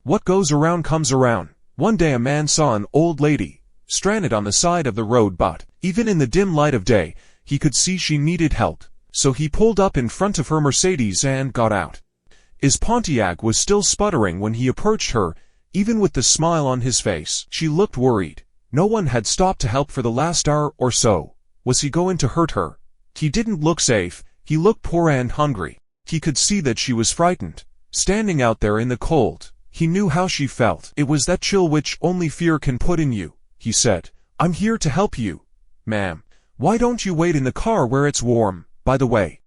What goes around comes around. One day a man saw an old lady, stranded on the side of the road, but, even in the dim light of day, he could see she needed help. So he pulled up in front of her Mercedes and got out. His Pontiac was still sputtering when he approached her, even with the smile on his face. She looked worried. No one had stopped to help for the last hour or so. Was he going to hurt her? He didn't look safe. He looked poor and hungry. He could see that she was frightened. Standing out there in the cold, he knew how she felt. It was that chill which only fear can put in you. He said, "I'm here to help you, ma'am. Why don't you wait in the car where it's warm? By the way,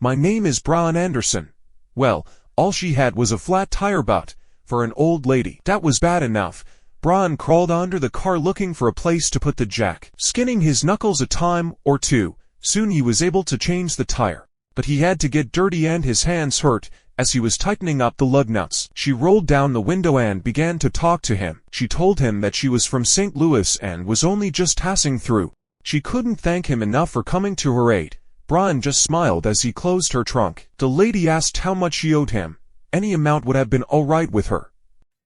my name is Bryan Anderson." Well, all she had was a flat tire, but, for an old lady, that was bad enough. Bryan crawled under the car looking for a place to put the jack, skinning his knuckles a time or two. Soon he was able to change the tire, but he had to get dirty and his hands hurt as he was tightening up the lug nuts. She rolled down the window and began to talk to him. She told him that she was from St. Louis and was only just passing through. She couldn't thank him enough for coming to her aid. Bryan just smiled as he closed her trunk. The lady asked how much she owed him. Any amount would have been all right with her.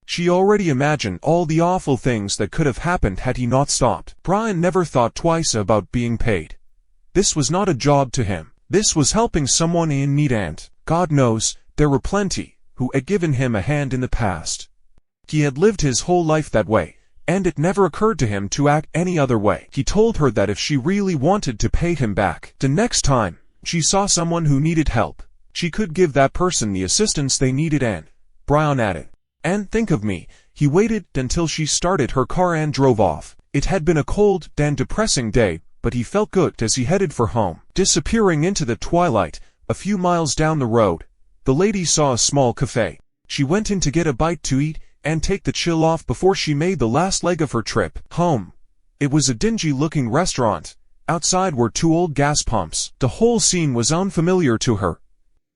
She already imagined all the awful things that could have happened had he not stopped. Bryan never thought twice about being paid. This was not a job to him. This was helping someone in need, and, God knows, there were plenty who had given him a hand in the past. He had lived his whole life that way, and it never occurred to him to act any other way. He told her that if she really wanted to pay him back, the next time she saw someone who needed help, she could give that person the assistance they needed. And, Bryan added, "And think of me." He waited until she started her car and drove off. It had been a cold and depressing day, but he felt good as he headed for home. Disappearing into the twilight, a few miles down the road, the lady saw a small cafe. She went in to get a bite to eat and take the chill off before she made the last leg of her trip home. It was a dingy-looking restaurant. Outside were two old gas pumps. The whole scene was unfamiliar to her.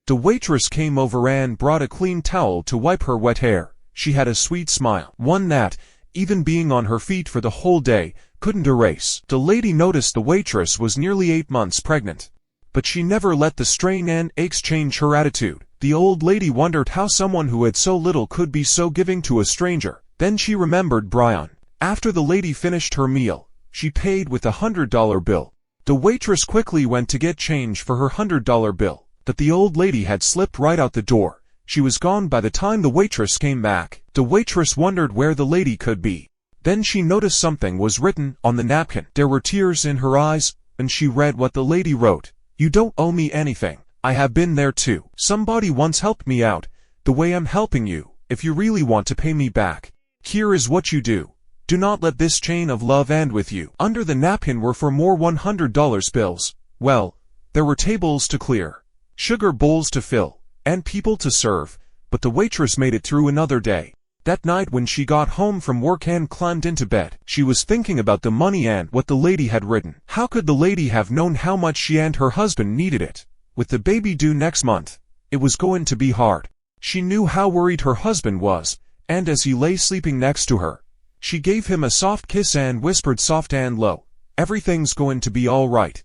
The waitress came over and brought a clean towel to wipe her wet hair. She had a sweet smile, one that, even being on her feet for the whole day, couldn't erase. The lady noticed the waitress was nearly 8 months pregnant, but she never let the strain and aches change her attitude. The old lady wondered how someone who had so little could be so giving to a stranger. Then she remembered Bryan. After the lady finished her meal, she paid with a $100 bill. The waitress quickly went to get change for her $100 bill, but the old lady had slipped right out the door. She was gone by the time the waitress came back. The waitress wondered where the lady could be. Then she noticed something was written on the napkin. There were tears in her eyes, and she read what the lady wrote. "You don't owe me anything. I have been there too. Somebody once helped me out, the way I'm helping you. If you really want to pay me back, here is what you do. Do not let this chain of love end with you." Under the napkin were 4 more $100 bills. Well, there were tables to clear, sugar bowls to fill, and people to serve, but the waitress made it through another day. That night when she got home from work and climbed into bed, she was thinking about the money and what the lady had written. How could the lady have known how much she and her husband needed it? With the baby due next month, it was going to be hard. She knew how worried her husband was, and as he lay sleeping next to her, she gave him a soft kiss and whispered soft and low, "Everything's going to be all right."